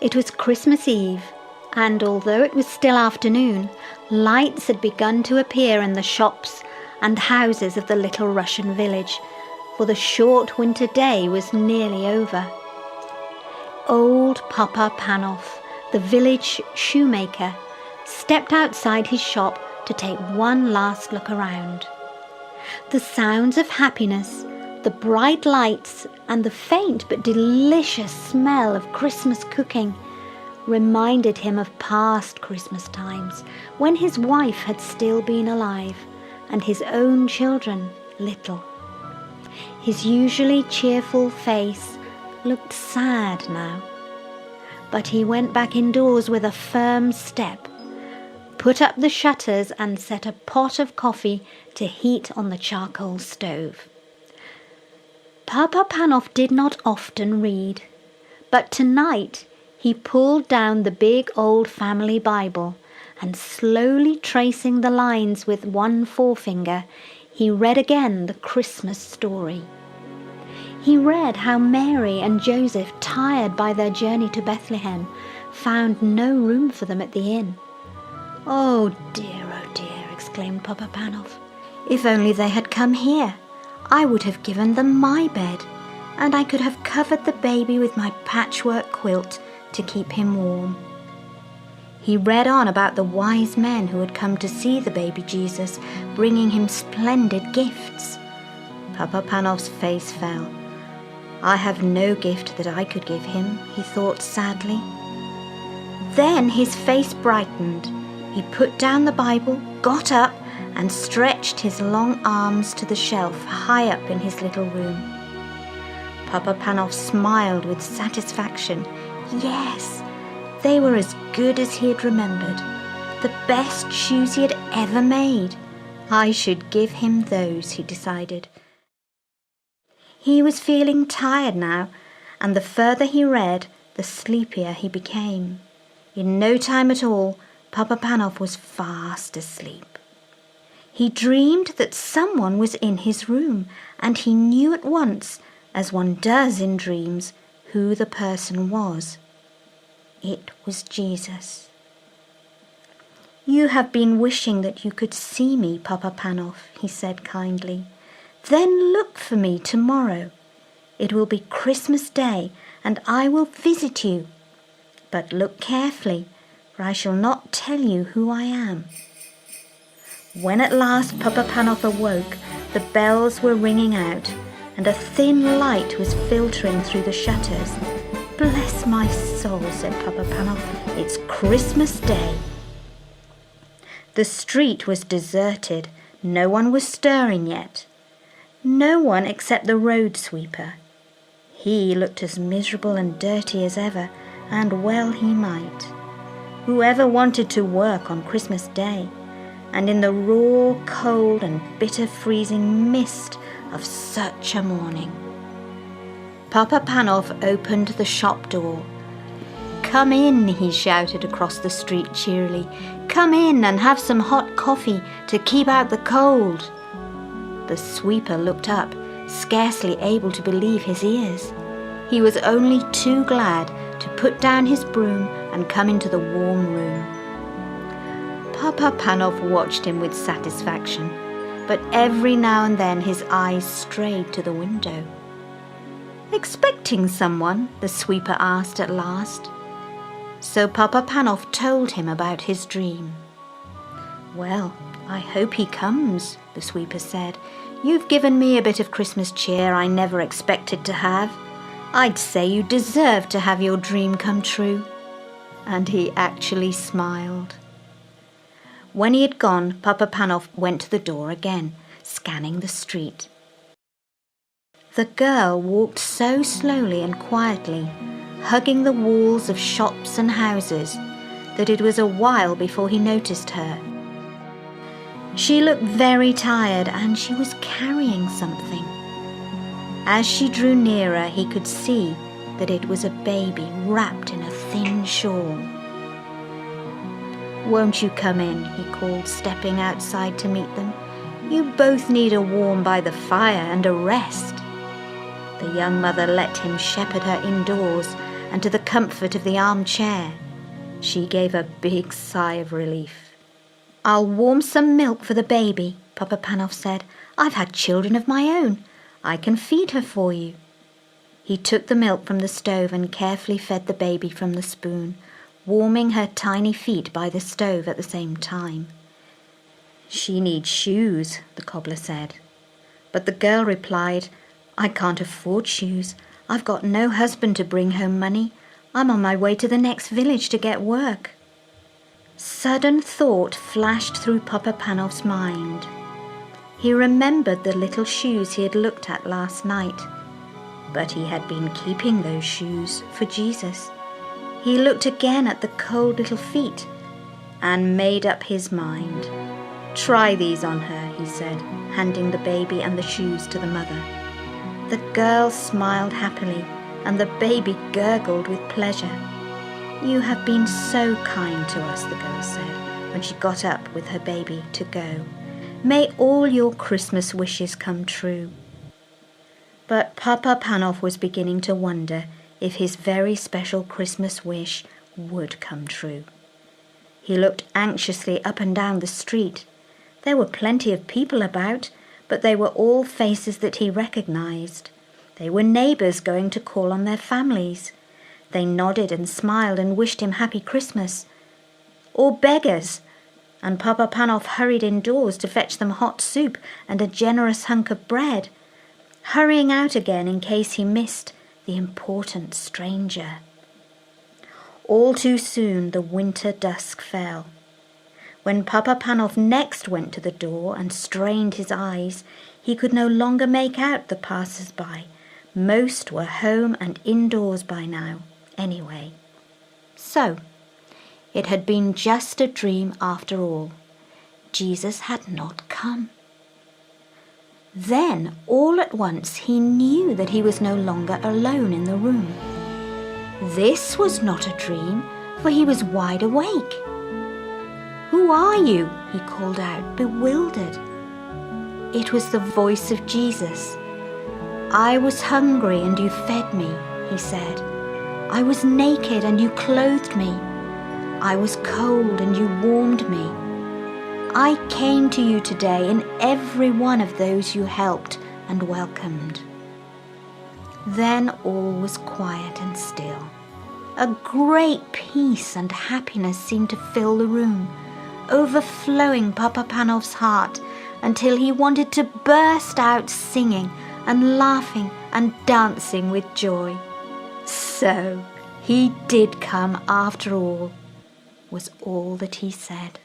It was Christmas Eve, and although it was still afternoon, lights had begun to appear in the shops and houses of the little Russian village, for the short winter day was nearly over. Old Papa Panov, the village shoemaker, stepped outside his shop to take one last look around. The sounds of happiness, the bright lights, and the faint but delicious smell of Christmas cooking reminded him of past Christmas times when his wife had still been alive and his own children little. His usually cheerful face looked sad now, but he went back indoors with a firm step, put up the shutters and set a pot of coffee to heat on the charcoal stove. Papa Panov did not often read, but tonight he pulled down the big old family Bible and, slowly tracing the lines with one forefinger, he read again the Christmas story. He read how Mary and Joseph, tired by their journey to Bethlehem, found no room for them at the inn. Oh dear, exclaimed Papa Panov. If only they had come here, I would have given them my bed, and I could have covered the baby with my patchwork quilt to keep him warm. He read on about the wise men who had come to see the baby Jesus, bringing him splendid gifts. Papa Panov's face fell. I have no gift that I could give him, he thought sadly. Then his face brightened. He put down the Bible, got up, and stretched his long arms to the shelf high up in his little room. Papa Panov smiled with satisfaction. Yes, they were as good as he had remembered. The best shoes he had ever made. I should give him those, he decided. He was feeling tired now, and the further he read, the sleepier he became. In no time at all, Papa Panov was fast asleep. He dreamed that someone was in his room, and he knew at once, as one does in dreams, who the person was. It was Jesus. You have been wishing that you could see me, Papa Panov, he said kindly. Then look for me tomorrow. It will be Christmas Day, and I will visit you. But look carefully, for I shall not tell you who I am. When at last Papa Panov awoke, the bells were ringing out, and a thin light was filtering through the shutters. Bless my soul, said Papa Panov, it's Christmas Day. The street was deserted. No one was stirring yet. No one except the road sweeper. He looked as miserable and dirty as ever, and well he might. Whoever wanted to work on Christmas Day, and in the raw, cold and bitter freezing mist of such a morning? Papa Panov opened the shop door. Come in, he shouted across the street cheerily. Come in and have some hot coffee to keep out the cold. The sweeper looked up, scarcely able to believe his ears. He was only too glad to put down his broom and come into the warm room. Papa Panov watched him with satisfaction, but every now and then his eyes strayed to the window. Expecting someone? The sweeper asked at last. So Papa Panov told him about his dream. Well, I hope he comes, the sweeper said. You've given me a bit of Christmas cheer I never expected to have. I'd say you deserve to have your dream come true. And he actually smiled. When he had gone, Papa Panov went to the door again, scanning the street. The girl walked so slowly and quietly, hugging the walls of shops and houses, that it was a while before he noticed her. She looked very tired, and she was carrying something. As she drew nearer, he could see that it was a baby wrapped in a thin shawl. Won't you come in, he called, stepping outside to meet them. You both need a warm by the fire and a rest. The young mother let him shepherd her indoors, and to the comfort of the armchair. She gave a big sigh of relief. "I'll warm some milk for the baby," Papa Panov said. "I've had children of my own. I can feed her for you." He took the milk from the stove and carefully fed the baby from the spoon, warming her tiny feet by the stove at the same time. "She needs shoes," the cobbler said. But the girl replied, "I can't afford shoes. I've got no husband to bring home money. I'm on my way to the next village to get work." Sudden thought flashed through Papa Panov's mind. He remembered the little shoes he had looked at last night, but he had been keeping those shoes for Jesus. He looked again at the cold little feet and made up his mind. "Try these on her," he said, handing the baby and the shoes to the mother. The girl smiled happily, and the baby gurgled with pleasure. "You have been so kind to us," the girl said, when she got up with her baby to go. "May all your Christmas wishes come true." But Papa Panov was beginning to wonder if his very special Christmas wish would come true. He looked anxiously up and down the street. There were plenty of people about, but they were all faces that he recognized. They were neighbors going to call on their families. They nodded and smiled and wished him Happy Christmas. Or beggars, and Papa Panov hurried indoors to fetch them hot soup and a generous hunk of bread, hurrying out again in case he missed the important stranger. All too soon the winter dusk fell. When Papa Panov next went to the door and strained his eyes, he could no longer make out the passers-by. Most were home and indoors by now, anyway. So, it had been just a dream after all. Jesus had not come. Then, all at once, he knew that he was no longer alone in the room. This was not a dream, for he was wide awake. "Who are you?" he called out, bewildered. It was the voice of Jesus. "I was hungry and you fed me," he said. "I was naked and you clothed me. I was cold and you warmed me. I came to you today in every one of those you helped and welcomed." Then all was quiet and still. A great peace and happiness seemed to fill the room, overflowing Papa Panov's heart until he wanted to burst out singing and laughing and dancing with joy. So he did come after all, was all that he said.